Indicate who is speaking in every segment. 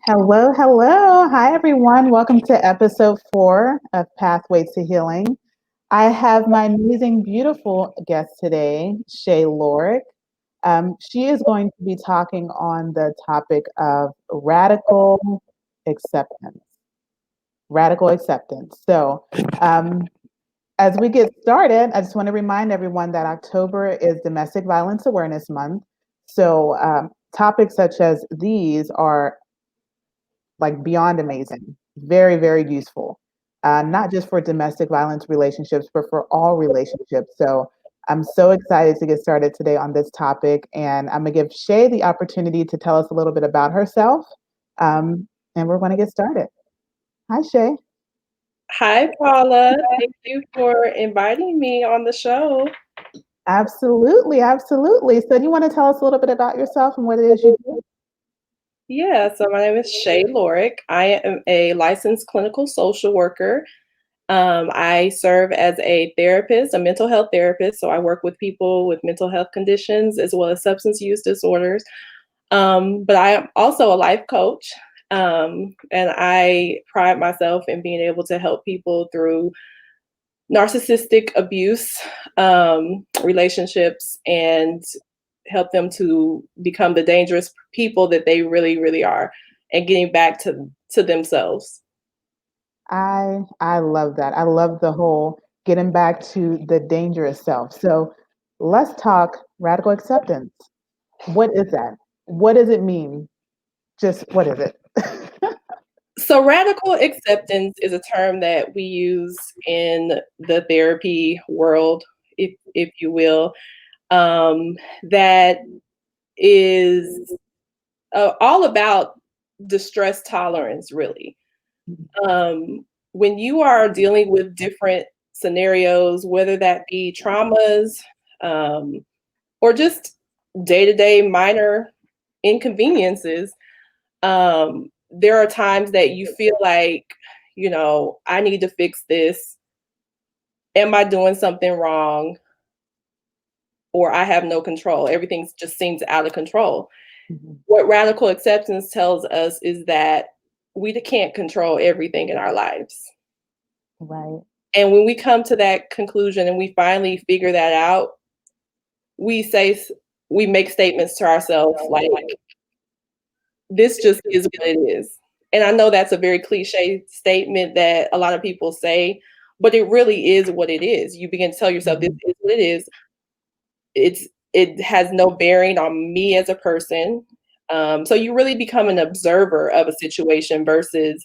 Speaker 1: Hello, hello. Hi, everyone. Welcome to episode 4 of Pathways to Healing. I have my amazing, beautiful guest today, Shay Lorick. She is going to be talking on the topic of radical acceptance. Radical acceptance. As we get started, I just want to remind everyone that October is Domestic Violence Awareness Month. Topics such as these are like beyond amazing, very, very useful, not just for domestic violence relationships, but for all relationships. So I'm so excited to get started today on this topic. And I'm going to give Shay the opportunity to tell us a little bit about herself. And we're going to get started. Hi, Shay.
Speaker 2: Hi, Paula. Thank you for inviting me on the show.
Speaker 1: Absolutely, absolutely. So, do you want to tell us a little bit about yourself and what it is you do?
Speaker 2: Yeah, so my name is Shay Lorick. I am a licensed clinical social worker. I serve as a therapist, a mental health therapist. So I work with people with mental health conditions as well as substance use disorders. But I am also a life coach. And I pride myself in being able to help people through narcissistic abuse relationships and help them to become the dangerous people that they really, really are and getting back to themselves.
Speaker 1: I love that. I love the whole getting back to the dangerous self. So, let's talk radical acceptance. What is that? What does it mean? Just what is it?
Speaker 2: So, radical acceptance is a term that we use in the therapy world, if you will, that is all about distress tolerance, really. When you are dealing with different scenarios, whether that be traumas um, or just day to day minor inconveniences, there are times that you feel like, I need to fix this. Am I doing something wrong? Or I have no control. Everything just seems out of control.
Speaker 1: Mhm.
Speaker 2: What radical acceptance tells us is that we can't control everything in our lives.
Speaker 1: Right.
Speaker 2: And when we come to that conclusion and we finally figure that out, we say, we make statements to ourselves like, this just is what it is. And I know that's a very cliche statement that a lot of people say, but it really is what it is. You begin to tell yourself, this
Speaker 1: Mhm.
Speaker 2: is what it is. It has no bearing on me as a person. So you really become an observer of a situation versus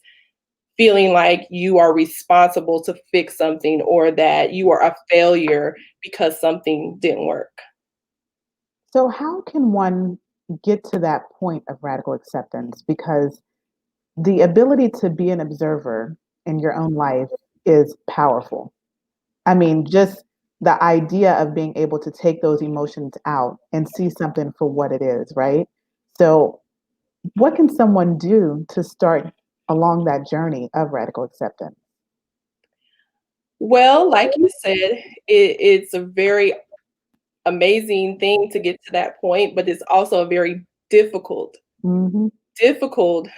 Speaker 2: feeling like you are responsible to fix something or that you are a failure because something didn't work.
Speaker 1: So, how can one get to that point of radical acceptance? Because the ability to be an observer in your own life is powerful. I mean, just the idea of being able to take those emotions out and see something for what it is, right? So, what can someone do to start along that journey of radical acceptance?
Speaker 2: Well, like you said, it's a very amazing thing to get to that point, but it's also a very
Speaker 1: Hmm.
Speaker 2: difficult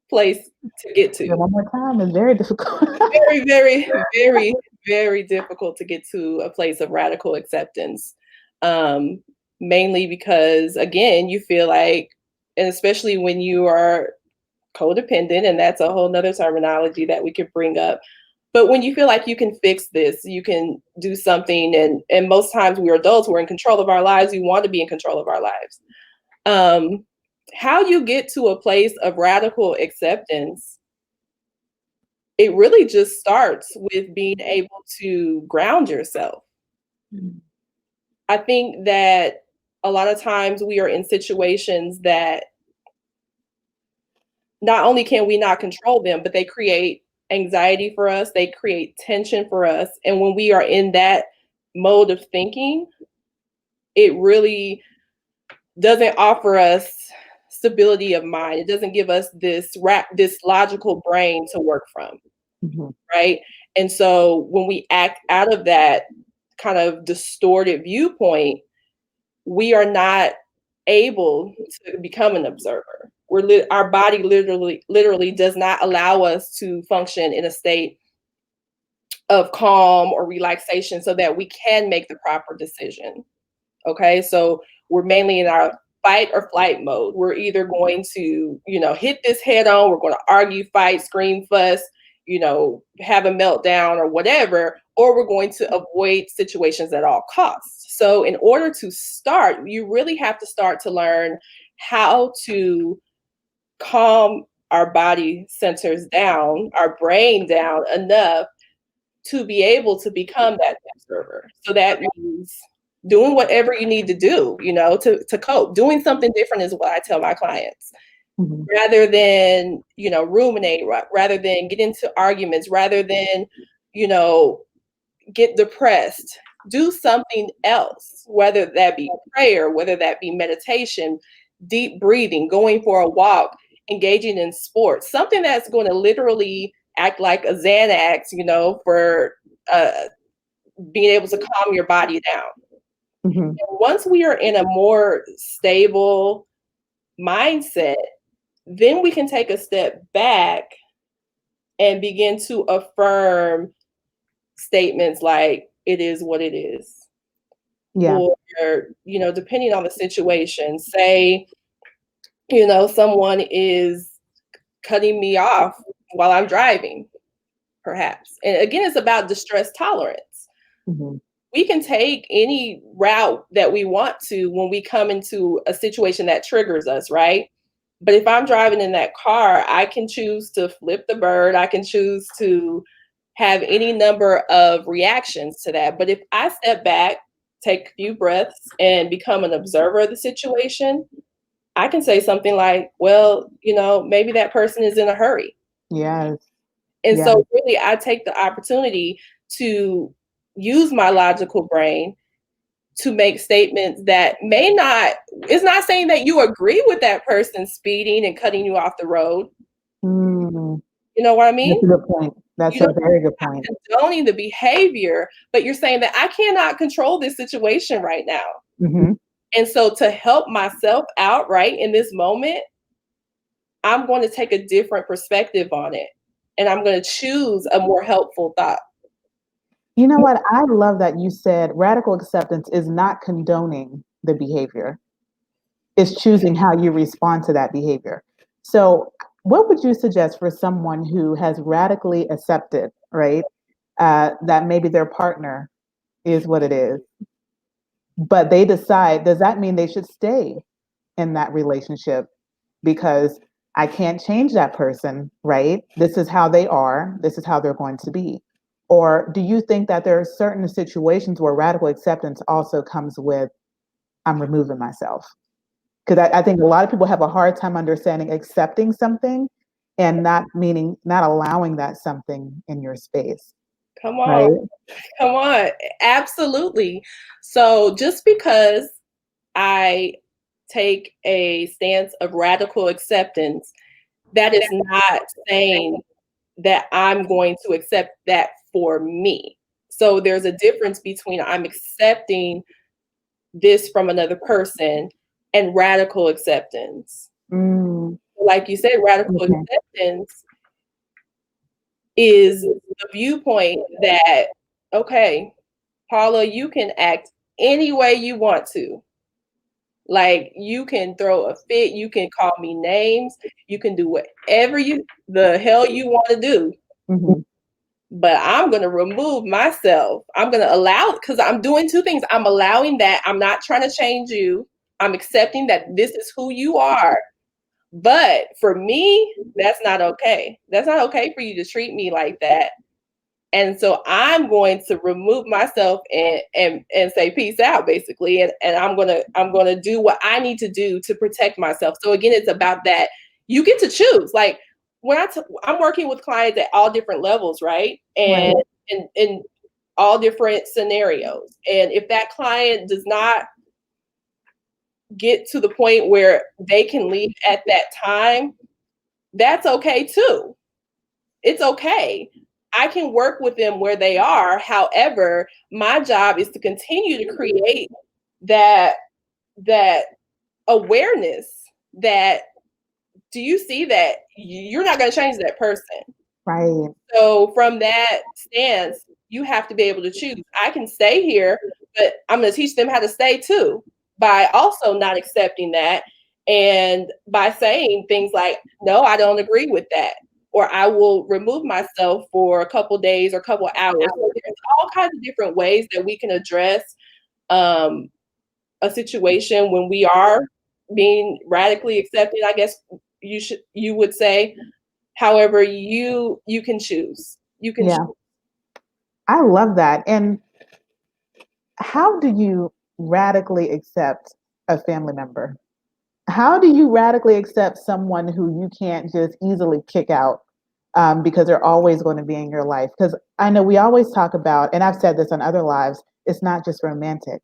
Speaker 2: place to get to.
Speaker 1: One more time is very difficult.
Speaker 2: Very, very, very, very difficult to get to a place of radical acceptance. Um, Mainly because, again, you feel like, and especially when you are codependent, and that's a whole nother terminology that we could bring up. But when you feel like you can fix this, you can do something, and most times we're adults, we're in control of our lives. We want to be in control of our lives. Um, how you get to a place of radical acceptance, it really just starts with being able to ground yourself. I think that a lot of times we are in situations that not only can we not control them, but they create anxiety for us, they create tension for us. And when we are in that mode of thinking, it really doesn't offer us stability of mind. It doesn't give us this logical brain to work from,
Speaker 1: Mhm.
Speaker 2: right? And so when we act out of that kind of distorted viewpoint, we are not able to become an observer. our body literally does not allow us to function in a state of calm or relaxation so that we can make the proper decision. Okay, so we're mainly in our fight or flight mode. We're either going to, hit this head on, we're going to argue, fight, scream, fuss, have a meltdown or whatever, or we're going to avoid situations at all costs. So, in order to start, you really have to start to learn how to calm our body centers down, our brain down enough to be able to become that observer. So that means doing whatever you need to do, to cope. Doing something different is what I tell my clients.
Speaker 1: Mhm.
Speaker 2: Rather than, ruminate, rather than get into arguments, rather than, get depressed. Do something else, whether that be prayer, whether that be meditation, deep breathing, going for a walk, engaging in sports, something that's going to literally act like a Xanax, for being able to calm your body down.
Speaker 1: Mhm.
Speaker 2: Once we are in a more stable mindset, then we can take a step back and begin to affirm statements like, it is what it is.
Speaker 1: Yeah.
Speaker 2: Or, depending on the situation, say, someone is cutting me off while I'm driving, perhaps. And again, it's about distress tolerance.
Speaker 1: Mhm.
Speaker 2: We can take any route that we want to when we come into a situation that triggers us, right? But if I'm driving in that car, I can choose to flip the bird. I can choose to have any number of reactions to that. But if I step back, take a few breaths, and become an observer of the situation, I can say something like, well, maybe that person is in a hurry.
Speaker 1: Yes.
Speaker 2: And
Speaker 1: Yeah.
Speaker 2: so really I take the opportunity to use my logical brain to make statements that it's not saying that you agree with that person speeding and cutting you off the road.
Speaker 1: Mm.
Speaker 2: You know what I
Speaker 1: That's
Speaker 2: mean?
Speaker 1: a good point. That's
Speaker 2: You
Speaker 1: a
Speaker 2: don't
Speaker 1: very good point.
Speaker 2: condoning the behavior, but you're saying that I cannot control this situation right now.
Speaker 1: Mhm.
Speaker 2: And so to help myself out right in this moment, I'm going to take a different perspective on it. And I'm going to choose a more helpful thought.
Speaker 1: You know what? I love that you said radical acceptance is not condoning the behavior. It's choosing how you respond to that behavior. So, what would you suggest for someone who has radically accepted, right, that maybe their partner is what it is, but they decide, does that mean they should stay in that relationship because I can't change that person, right? This is how they are, this is how they're going to be. Or do you think that there are certain situations where radical acceptance also comes with, I'm removing myself? Because I think a lot of people have a hard time understanding accepting something and not allowing that something in your space,
Speaker 2: Come on.
Speaker 1: right?
Speaker 2: Come on. Absolutely. So just because I take a stance of radical acceptance, that is not saying that I'm going to accept that for me. So there's a difference between I'm accepting this from another person and radical acceptance.
Speaker 1: Mm,
Speaker 2: Like you said, radical
Speaker 1: okay.
Speaker 2: acceptance is the viewpoint that, okay, Paula, you can act any way you want to. Like you can throw a fit, you can call me names, you can do whatever the hell you want to do.
Speaker 1: Mhm.
Speaker 2: But I'm going to remove myself. I'm going to allow, because I'm doing two things. I'm allowing that. I'm not trying to change you. I'm accepting that this is who you are. But for me, that's not okay. That's not okay for you to treat me like that. And so I'm going to remove myself and say peace out basically. And I'm gonna do what I need to do to protect myself. So again, it's about that. You get to choose. Like when I'm working with clients at all different levels, right?
Speaker 1: Right.
Speaker 2: And in all different scenarios. And if that client does not get to the point where they can leave at that time, that's okay too. It's okay. I can work with them where they are. However, my job is to continue to create that that awareness that do you see that you're not going to change that person?
Speaker 1: Right.
Speaker 2: So from that stance, you have to be able to choose. I can stay here, but I'm going to teach them how to stay too by also not accepting that and by saying things like, no, I don't agree with that. Or I will remove myself for a couple days or a couple hours. So there's all kinds of different ways that we can address um, a situation when we are being radically accepted. I guess you would say. However, you can choose. You can choose.
Speaker 1: Yeah. I love that. And how do you radically accept a family member? How do you radically accept someone who you can't just easily kick out because they're always going to be in your life? Because I know we always talk about, and I've said this on other lives, it's not just romantic.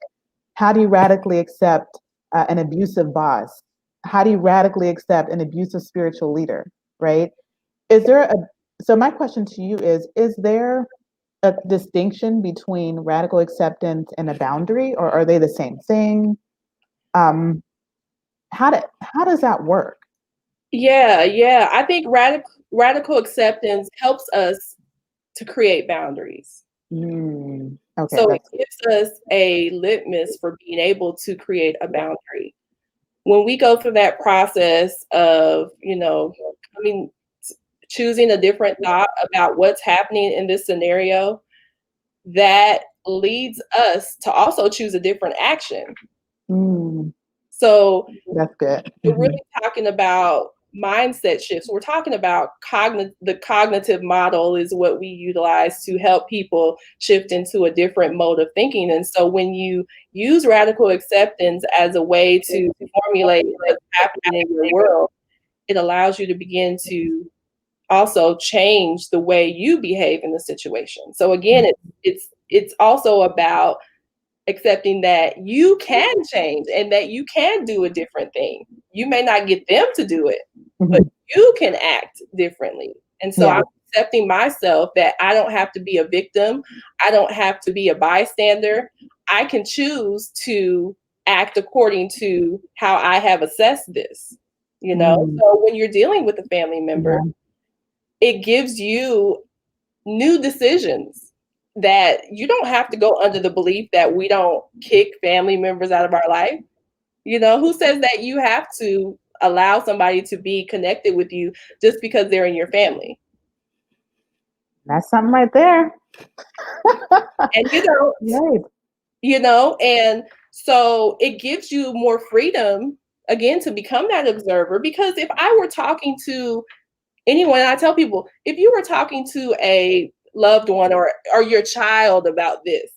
Speaker 1: How do you radically accept an abusive boss? How do you radically accept an abusive spiritual leader? Right? Is there a so my question to you is there a distinction between radical acceptance and a boundary, or are they the same thing? Um, how does that work?
Speaker 2: Yeah, yeah. I think radical acceptance helps us to create boundaries.
Speaker 1: Okay,
Speaker 2: So it
Speaker 1: that's
Speaker 2: gives us a litmus for being able to create a boundary. When we go through that process of, coming choosing a different thought about what's happening in this scenario, that leads us to also choose a different action.
Speaker 1: mm,
Speaker 2: So
Speaker 1: that's good.
Speaker 2: we're really talking about mindset shifts. We're talking about the cognitive model is what we utilize to help people shift into a different mode of thinking. And so when you use radical acceptance as a way to formulate what's happening in your world, it allows you to begin to also change the way you behave in the situation. So again, it's also about accepting that you can change and that you can do a different thing. You may not get them to do it, but
Speaker 1: Mhm.
Speaker 2: you can act differently. And so
Speaker 1: Yeah.
Speaker 2: I'm accepting myself that I don't have to be a victim. I don't have to be a bystander. I can choose to act according to how I have assessed this.
Speaker 1: Mm,
Speaker 2: So when you're dealing with a family member,
Speaker 1: yeah.
Speaker 2: it gives you new decisions that you don't have to go under the belief that we don't kick family members out of our life. Who says that you have to allow somebody to be connected with you just because they're in your family?
Speaker 1: That's something right there.
Speaker 2: And you don't,
Speaker 1: Right.
Speaker 2: and so it gives you more freedom again to become that observer because if I were talking to anyone, I tell people, if you were talking to a loved one or your child about this,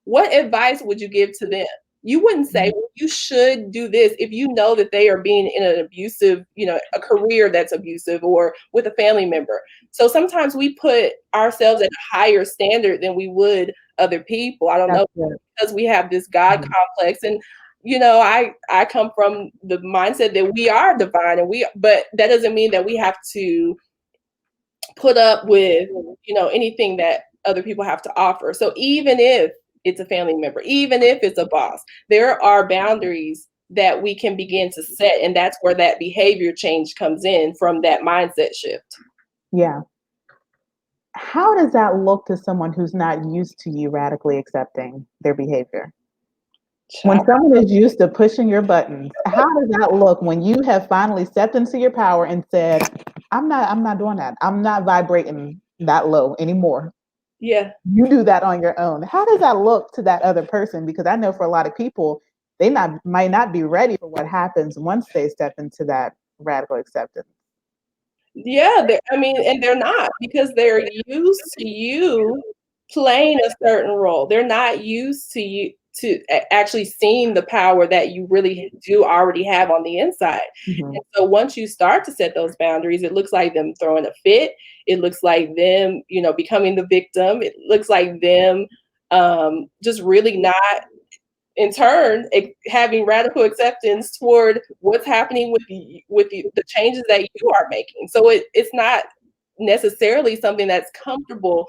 Speaker 2: what advice would you give to them? You wouldn't say,
Speaker 1: Mm,
Speaker 2: well, you should do this if you know that they are being in an abusive, a career that's abusive or with a family member. So sometimes we put ourselves at a higher standard than we would other people. I don't
Speaker 1: that's
Speaker 2: know,
Speaker 1: good.
Speaker 2: because we have this God
Speaker 1: Mhm.
Speaker 2: complex. And I come from the mindset that we are divine but that doesn't mean that we have to put up with anything that other people have to offer. So even if it's a family member, even if it's a boss, there are boundaries that we can begin to set, and that's where that behavior change comes in from that mindset shift.
Speaker 1: Yeah. How does that look to someone who's not used to you radically accepting their behavior? When
Speaker 2: Child.
Speaker 1: someone is used to pushing your buttons, how does that look when you have finally stepped into your power and said, I'm not doing that. I'm not vibrating that low anymore.
Speaker 2: Yeah.
Speaker 1: You do that on your own. How does that look to that other person? Because I know for a lot of people, they might not be ready for what happens once they step into that radical acceptance.
Speaker 2: Yeah, I mean, and they're not because they're used to you playing a certain role. They're not used to you to actually seeing the power that you really do already have on the inside.
Speaker 1: Mhm.
Speaker 2: And so once you start to set those boundaries, it looks like them throwing a fit. It looks like them, becoming the victim. It looks like them just really not in turn having radical acceptance toward what's happening with the changes that you are making. So it's not necessarily something that's comfortable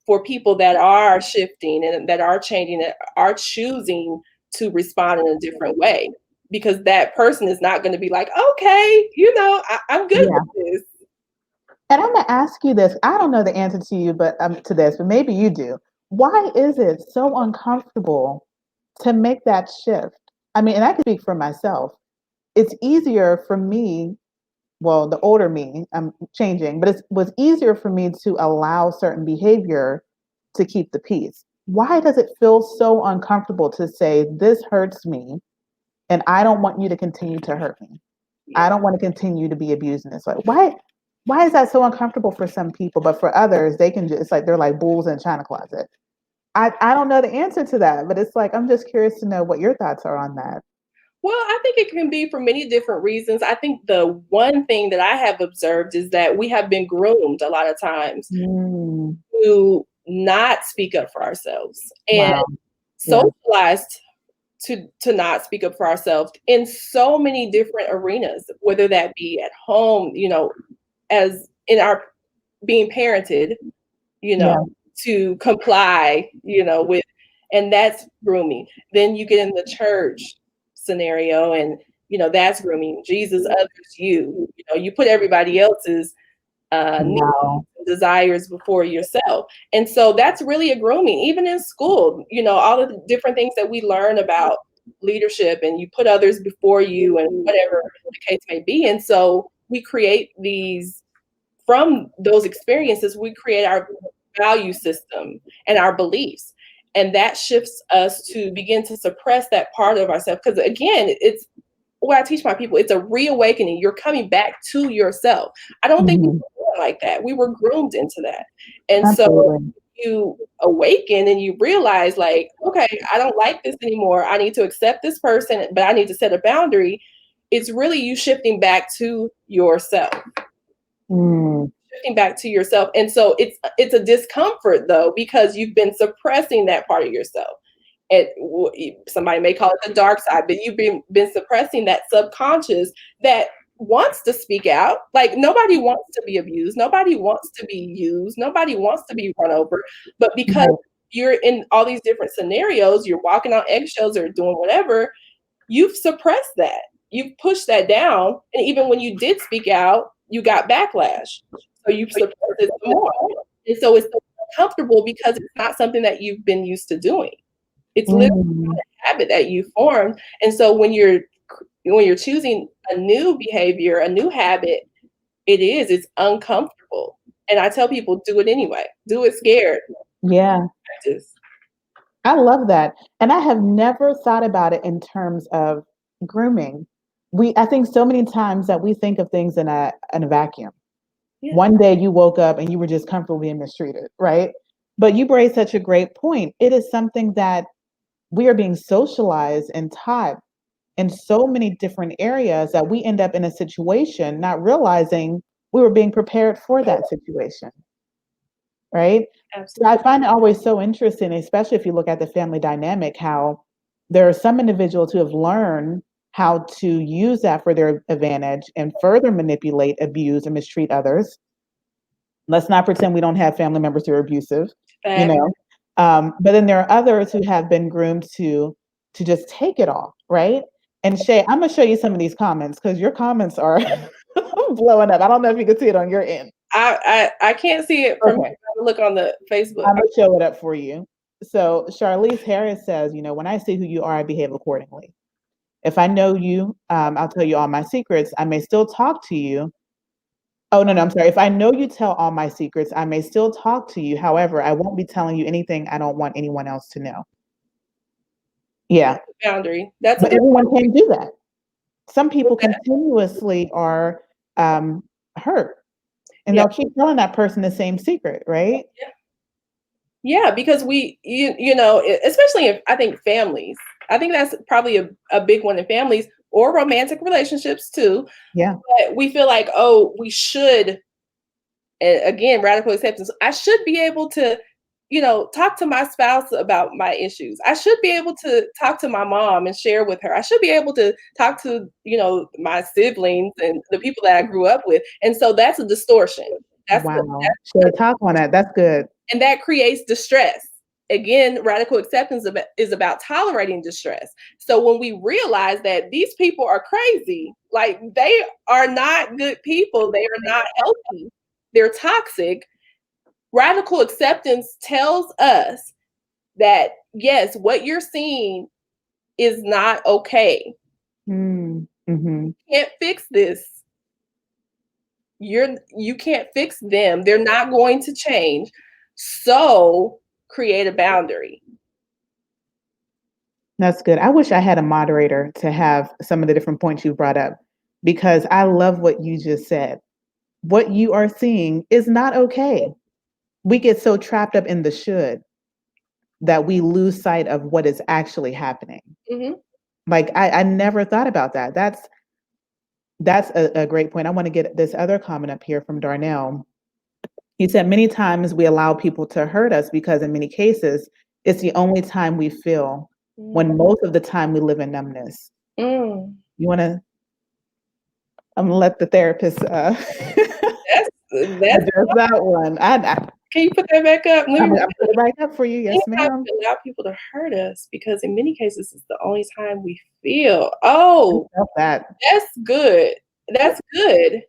Speaker 2: for people that are shifting and that are changing, that are choosing to respond in a different way. because that person is not going to be like, okay, I'm good
Speaker 1: Yeah.
Speaker 2: with this.
Speaker 1: And I'm gonna ask you this. I don't know the answer to you, but to this, but maybe you do. Why is it so uncomfortable to make that shift? I mean, and I can speak for myself. It's easier for me, well, the older me, I'm changing, but it was easier for me to allow certain behavior to keep the peace. Why does it feel so uncomfortable to say, this hurts me, and I don't want you to continue to hurt me? I
Speaker 2: Yeah.
Speaker 1: don't want to continue to be abused in this way. Why is that so uncomfortable for some people, but for others, they can just, it's like they're like bulls in a china closet. I don't know the answer to that, but it's like I'm just curious to know what your thoughts are on that.
Speaker 2: Well, I think it can be for many different reasons. I think the one thing that I have observed is that we have been groomed a lot of times
Speaker 1: Mm,
Speaker 2: to not speak up for ourselves and
Speaker 1: wow. Yeah.
Speaker 2: socialized to not speak up for ourselves in so many different arenas, whether that be at home, as in our being parented, you know,
Speaker 1: Yeah.
Speaker 2: to comply, with, and that's grooming. Then you get in the church scenario, and that's grooming. Jesus, others, you. You put everybody else's needs
Speaker 1: Wow.
Speaker 2: and desires before yourself, and so that's really a grooming. Even in school, all of the different things that we learn about leadership, and you put others before you, and whatever the case may be, and so we create these from those experiences, we create our value system and our beliefs. And that shifts us to begin to suppress that part of ourselves. Because again, it's what I teach my people, it's a reawakening. You're coming back to yourself. I don't think we
Speaker 1: Mhm.
Speaker 2: were born like that. We were groomed into that. And so
Speaker 1: Absolutely.
Speaker 2: you awaken and you realize, like, okay, I don't like this anymore. I need to accept this person, but I need to set a boundary. It's really you shifting back to yourself,
Speaker 1: Mm,
Speaker 2: back to yourself. And so it's a discomfort though, because you've been suppressing that part of yourself. And somebody may call it the dark side, but you've been suppressing that subconscious that wants to speak out. Like nobody wants to be abused, nobody wants to be used, nobody wants to be run over. But because
Speaker 1: right.
Speaker 2: you're in all these different scenarios, you're walking on eggshells or doing whatever, you've suppressed that. You've pushed that down. And even when you did speak out, you got backlash. So you've suppressed it some more. And so it's uncomfortable because it's not something that you've been used to doing. It's literally
Speaker 1: Mm,
Speaker 2: a habit that you formed. And so when you're choosing a new behavior, a new habit, it's uncomfortable. And I tell people, do it anyway. Do it scared.
Speaker 1: yeah.
Speaker 2: Practice.
Speaker 1: I love that. And I have never thought about it in terms of grooming. I think so many times that we think of things in a vacuum.
Speaker 2: Yeah,
Speaker 1: One day you woke up and you were just comfortable being mistreated, right? But you raised such a great point. It is something that we are being socialized and taught in so many different areas that we end up in a situation not realizing we were being prepared for that situation, right? So I
Speaker 2: absolutely.
Speaker 1: find it always so interesting, especially if you look at the family dynamic, how there are some individuals who have learned how to use that for their advantage and further manipulate, abuse, and mistreat others. Let's not pretend we don't have family members who are abusive, you
Speaker 2: Facts.
Speaker 1: know. But then there are others who have been groomed to just take it all, right? And Shay, I'm gonna show you some of these comments because your comments are blowing up. I don't know if you can see it on your end.
Speaker 2: I can't see it from here.
Speaker 1: Okay,
Speaker 2: I look on the Facebook.
Speaker 1: I'm gonna show it up for you. So Charlize Harris says, when I see who you are, I behave accordingly. If I know you, I'll tell you all my secrets. I may still talk to you. Oh, no, no, I'm sorry. If I know you tell all my secrets, I may still talk to you. However, I won't be telling you anything I don't want anyone else to know. Yeah,
Speaker 2: Boundary. That's a
Speaker 1: but
Speaker 2: good
Speaker 1: everyone can't do that. Some
Speaker 2: with
Speaker 1: people
Speaker 2: that.
Speaker 1: continuously are hurt, and
Speaker 2: Yeah.
Speaker 1: they'll keep telling that person the same secret, right?
Speaker 2: Yeah. Yeah, because especially if I think families. I think that's probably a big one in families or romantic relationships too.
Speaker 1: Yeah.
Speaker 2: But we feel like, oh, we should, and again, radical acceptance. I should be able to, talk to my spouse about my issues. I should be able to talk to my mom and share with her. I should be able to talk to, my siblings and the people that I grew up with. And so that's a distortion. That's the
Speaker 1: Wow. Sure, talk on that. That's good.
Speaker 2: and that creates distress. again, radical acceptance is about tolerating distress. So when we realize that these people are crazy, like they are not good people, they are not healthy, they're toxic, radical acceptance tells us that yes, what you're seeing is not okay.
Speaker 1: Mm, mhm.
Speaker 2: Can't fix this. You can't fix them. They're not going to change. So create a boundary.
Speaker 1: That's good. I wish I had a moderator to have some of the different points you brought up because I love what you just said. What you are seeing is not okay. We get so trapped up in the should that we lose sight of what is actually happening.
Speaker 2: Mhm.
Speaker 1: Like I never thought about that. That's a great point. I want to get this other comment up here from Darnell. He said many times we allow people to hurt us because in many cases it's the only time we feel
Speaker 2: Mm.
Speaker 1: when most of the time we live in numbness.
Speaker 2: Mm.
Speaker 1: You want to I'm gonna let the therapist
Speaker 2: That's
Speaker 1: address that one.
Speaker 2: can you put that back up? Let
Speaker 1: I'm
Speaker 2: me
Speaker 1: gonna put it right up for you. Yes,
Speaker 2: Anytime
Speaker 1: ma'am.
Speaker 2: we allow people to hurt us because in many cases it's the only time we feel. Oh,
Speaker 1: I felt that.
Speaker 2: that's good. That's good.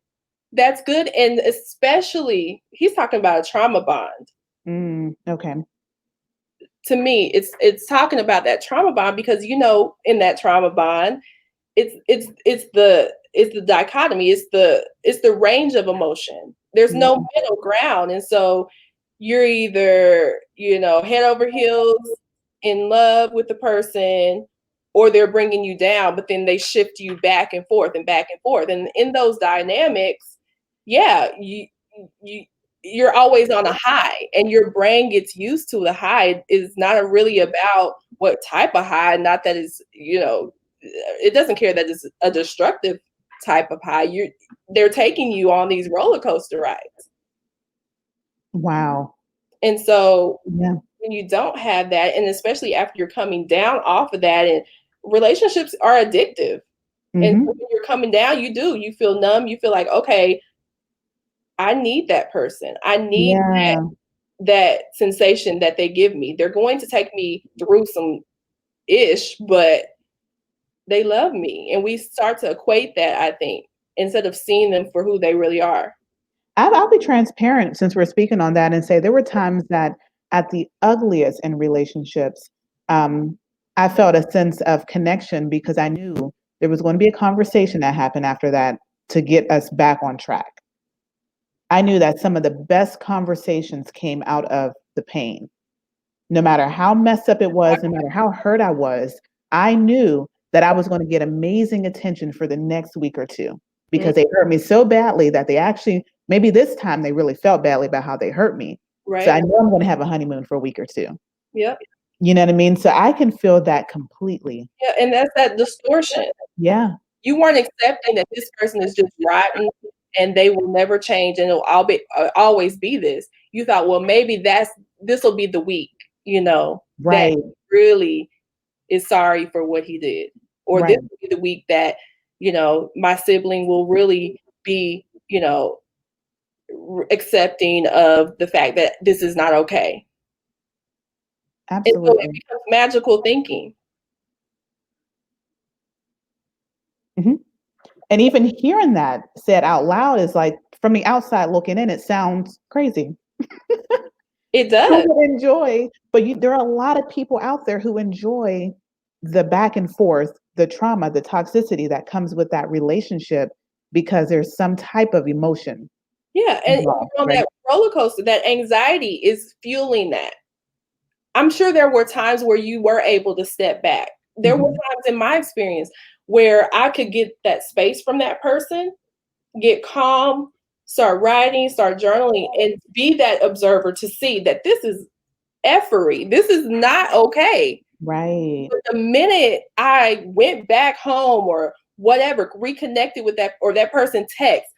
Speaker 2: That's good. And especially he's talking about a trauma bond.
Speaker 1: Okay.
Speaker 2: To me, it's talking about that trauma bond because in that trauma bond, it's the dichotomy, it's the range of emotion. There's
Speaker 1: Yeah.
Speaker 2: no middle ground. And so you're either, head over heels in love with the person, or they're bringing you down, but then they shift you back and forth and back and forth. And in those dynamics, yeah, you you're always on a high, and your brain gets used to the high. Is not really about what type of high, not that is, it doesn't care that it's a destructive type of high. They're taking you on these roller coaster rides.
Speaker 1: Wow.
Speaker 2: And so
Speaker 1: Yeah.
Speaker 2: when you don't have that, and especially after you're coming down off of that, and relationships are addictive. And so
Speaker 1: Hmm.
Speaker 2: when you're coming down, you feel numb, you feel like, okay, I need that person. I need
Speaker 1: Yeah.
Speaker 2: that sensation that they give me. They're going to take me through some ish, but they love me. And we start to equate that, I think, instead of seeing them for who they really are.
Speaker 1: I'll be transparent since we're speaking on that and say there were times that at the ugliest in relationships, um, I felt a sense of connection because I knew there was going to be a conversation that happened after that to get us back on track. I knew that some of the best conversations came out of the pain. No matter how messed up it was, no matter how hurt I was, I knew that I was going to get amazing attention for the next week or two
Speaker 2: Mm,
Speaker 1: because they hurt me so badly that they actually, maybe this time they really felt badly about how they hurt me. So I
Speaker 2: right?
Speaker 1: know I'm going to have a honeymoon for a week or two.
Speaker 2: Yep.
Speaker 1: You know what I mean? So I can feel that completely.
Speaker 2: Yeah. And that's that distortion.
Speaker 1: Yeah.
Speaker 2: You weren't accepting that this person is just rotten and they will never change and it'll always be this. You thought, well, maybe this will be the week, that
Speaker 1: Right.
Speaker 2: really is sorry for what he did. Or this
Speaker 1: Right.
Speaker 2: will be the week that, my sibling will really be, accepting of the fact that this is not okay. And so it
Speaker 1: Absolutely.
Speaker 2: becomes magical thinking.
Speaker 1: Hmm. And even hearing that said out loud is like from the outside looking in, it sounds crazy.
Speaker 2: It
Speaker 1: Who
Speaker 2: does.
Speaker 1: would enjoy, but there are a lot of people out there who enjoy the back and forth, the trauma, the toxicity that comes with that relationship because there's some type of emotion
Speaker 2: Yeah. And
Speaker 1: involved,
Speaker 2: on
Speaker 1: right?
Speaker 2: that roller coaster, that anxiety is fueling that. I'm sure there were times where you were able to step back. There were
Speaker 1: Mhm.
Speaker 2: times in my experience where I could get that space from that person, get calm, start writing, start journaling, and be that observer to see that this is effery. This is not okay.
Speaker 1: Right.
Speaker 2: But the minute I went back home or whatever, reconnected with that or that person text,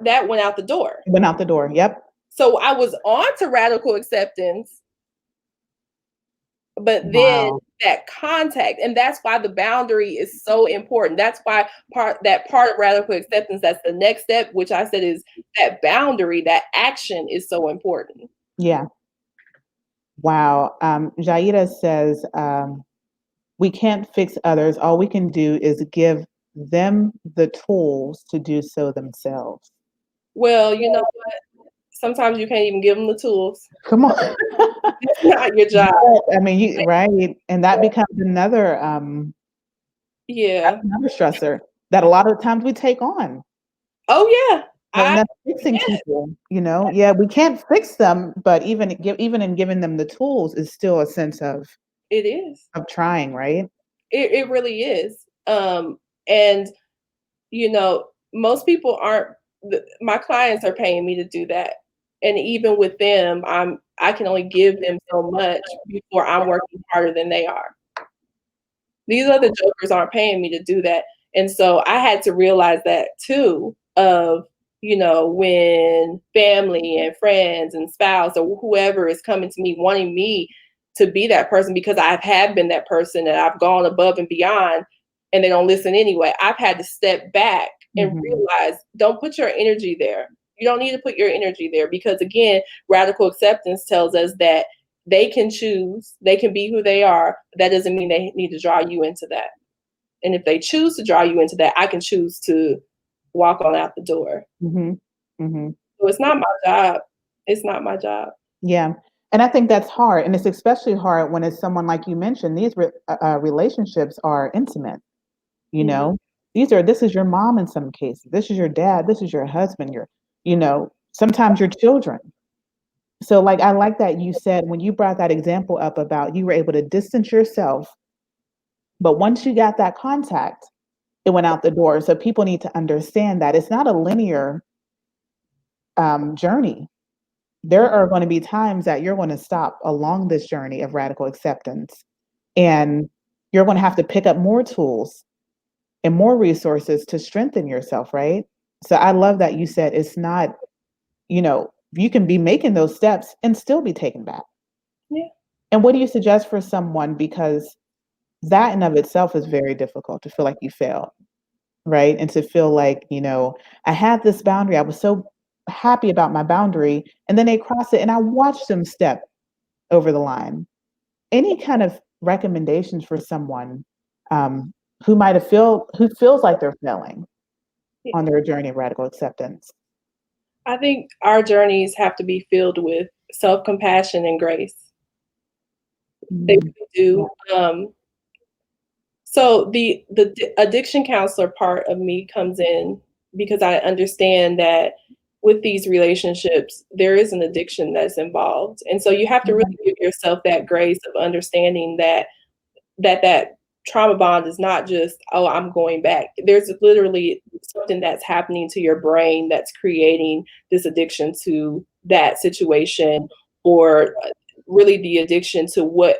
Speaker 2: that went out the door.
Speaker 1: It went out the door. Yep.
Speaker 2: So I was on to radical acceptance, but then
Speaker 1: Wow.
Speaker 2: that contact, and that's why the boundary is so important. That's why part of radical acceptance, that's the next step, which I said is that boundary, that action is so important.
Speaker 1: Yeah. Wow. Jaida says, we can't fix others. All we can do is give them the tools to do so themselves.
Speaker 2: Well, you know what? Sometimes you can't even give them the tools.
Speaker 1: Come on.
Speaker 2: It's not your job.
Speaker 1: But, I mean, right, and that becomes
Speaker 2: Yeah.
Speaker 1: another stressor that a lot of times we take on.
Speaker 2: Oh yeah.
Speaker 1: Right, and
Speaker 2: I
Speaker 1: that's fixing
Speaker 2: Yes,
Speaker 1: people, you know? Yeah, we can't fix them, but even in giving them the tools is still a sense
Speaker 2: it is.
Speaker 1: of trying, right?
Speaker 2: It really is. And you know, most people aren't. My clients are paying me to do that, and even with them, I can only give them so much before I'm working harder than they are. These other jokers aren't paying me to do that. And so I had to realize that too of, you know, when family and friends and spouse or whoever is coming to me wanting me to be that person because I have been that person and I've gone above and beyond and they don't listen anyway. I've had to step back and
Speaker 1: Mhm.
Speaker 2: realize don't put your energy there. You don't need to put your energy there because again, radical acceptance tells us that they can choose, they can be who they are. But that doesn't mean they need to draw you into that. And if they choose to draw you into that, I can choose to walk on out the door.
Speaker 1: Mhm. Mhm.
Speaker 2: So it's not my job. It's not my job.
Speaker 1: Yeah, and I think that's hard, and it's especially hard when it's someone like you mentioned, these relationships are intimate, you
Speaker 2: Mhm.
Speaker 1: know? This is your mom in some cases, this is your dad, this is your husband, sometimes your children. So, like, I like that you said when you brought that example up about you were able to distance yourself, but once you got that contact, it went out the door. So people need to understand that it's not a linear journey. There are going to be times that you're going to stop along this journey of radical acceptance, and you're going to have to pick up more tools and more resources to strengthen yourself, right? So I love that you said it's not, you can be making those steps and still be taken back.
Speaker 2: Yeah.
Speaker 1: And what do you suggest for someone? Because that in of itself is very difficult to feel like you failed, right? And to feel like, I had this boundary. I was so happy about my boundary. And then they cross it and I watched them step over the line. Any kind of recommendations for someone um, who feels like they're failing
Speaker 2: Yeah.
Speaker 1: on their journey of radical acceptance?
Speaker 2: I think our journeys have to be filled with self-compassion and grace. They
Speaker 1: Mm,
Speaker 2: really
Speaker 1: yeah.
Speaker 2: do. So the addiction counselor part of me comes in because I understand that with these relationships, there is an addiction that's involved. And so you have to really
Speaker 1: Mhm.
Speaker 2: give yourself that grace of understanding that trauma bond is not just, oh, I'm going back. There's literally something that's happening to your brain that's creating this addiction to that situation or really the addiction to what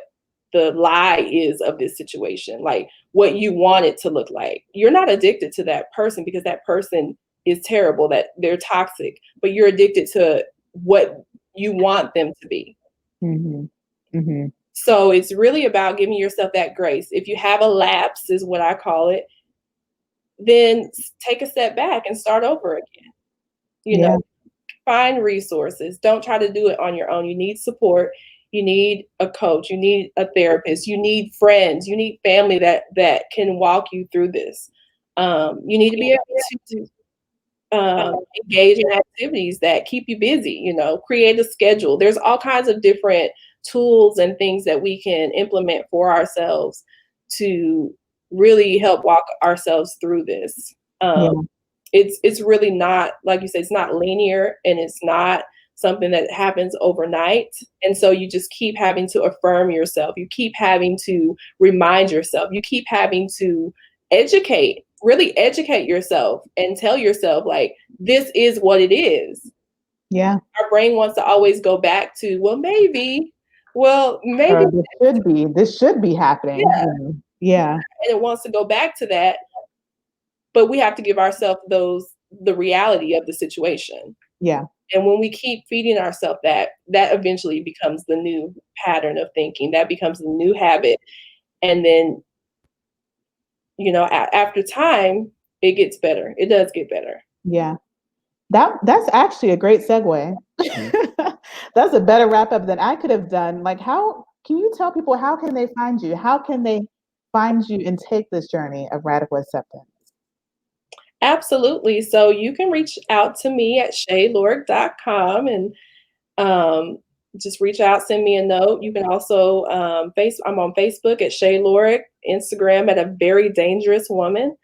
Speaker 2: the lie is of this situation, like what you want it to look like. You're not addicted to that person because that person is terrible, that they're toxic, but you're addicted to what you want them to be.
Speaker 1: Mhm. Mhm.
Speaker 2: So it's really about giving yourself that grace. If you have a lapse, is what I call it, then take a step back and start over again. You know,
Speaker 1: Yeah.
Speaker 2: find resources. Don't try to do it on your own. You need support. You need a coach. You need a therapist. You need friends. You need family that can walk you through this. You need to be able to engage in activities that keep you busy, create a schedule. There's all kinds of different tools and things that we can implement for ourselves to really help walk ourselves through this. Um,
Speaker 1: Yeah.
Speaker 2: it's really not, like you said, it's not linear and it's not something that happens overnight. And so you just keep having to affirm yourself. You keep having to remind yourself. You keep having to really educate yourself and tell yourself, like, this is what it is.
Speaker 1: Yeah.
Speaker 2: Our brain wants to always go back to, well, maybe,
Speaker 1: Or this should be happening.
Speaker 2: yeah,
Speaker 1: Yeah.
Speaker 2: and it wants to go back to that, but we have to give ourselves the reality of the situation.
Speaker 1: Yeah.
Speaker 2: And when we keep feeding ourselves that eventually becomes the new pattern of thinking. That becomes the new habit. And then, after time, it gets better. It does get better.
Speaker 1: Yeah. That's actually a great segue. That's a better wrap up than I could have done. Like, how can you tell people how can they find you? How can they find you and take this journey of radical acceptance?
Speaker 2: Absolutely. So you can reach out to me at shaylorick.com and um, just reach out, send me a note. You can also I'm on Facebook at Shay Lorick, Instagram at a very dangerous woman.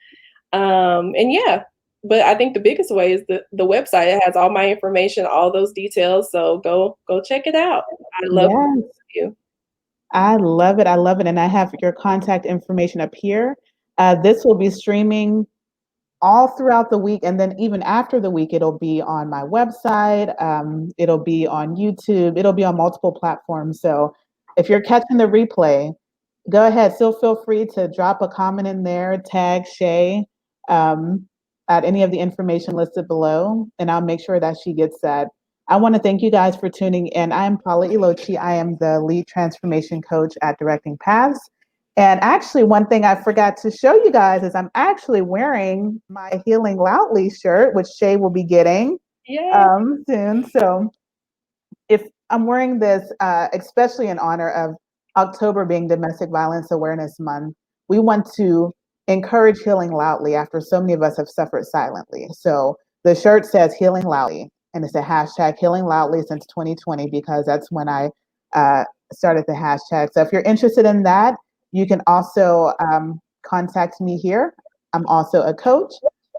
Speaker 2: And yeah, but I think the biggest way is the website. It has all my information, all those details. So go check it out. I love
Speaker 1: Yes,
Speaker 2: you.
Speaker 1: I love it. I love it. And I have your contact information up here. This will be streaming all throughout the week. And then even after the week, it'll be on my website. It'll be on YouTube. It'll be on multiple platforms. So if you're catching the replay, go ahead. Still feel free to drop a comment in there, tag Shay um, at any of the information listed below, and I'll make sure that she gets that. I want to thank you guys for tuning in. I am Paula Ilochi. I am the lead transformation coach at Directing Paths. And actually, one thing I forgot to show you guys is I'm actually wearing my Healing Loudly shirt, which Shay will be getting
Speaker 2: Yay.
Speaker 1: soon. So if I'm wearing this, especially in honor of October being Domestic Violence Awareness Month, we want to encourage healing loudly after so many of us have suffered silently. So the shirt says Healing Loudly, and it's a hashtag Healing Loudly since 2020 because that's when I started the hashtag. So if you're interested in that, you can also contact me here. I'm also a coach.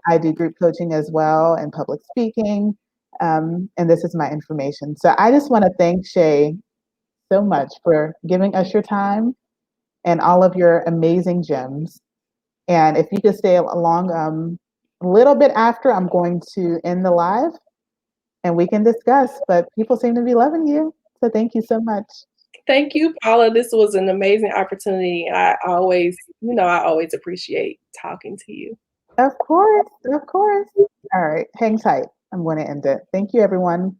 Speaker 1: I do group coaching as well and public speaking. And this is my information. So I just want to thank Shay so much for giving us your time and all of your amazing gems. And if you could stay along a little bit after, I'm going to end the live and we can discuss. But people seem to be loving you. So thank you so much.
Speaker 2: Thank you, Paula. This was an amazing opportunity. I always appreciate talking to you.
Speaker 1: Of course. Of course. All right. Hang tight. I'm going to end it. Thank you, everyone.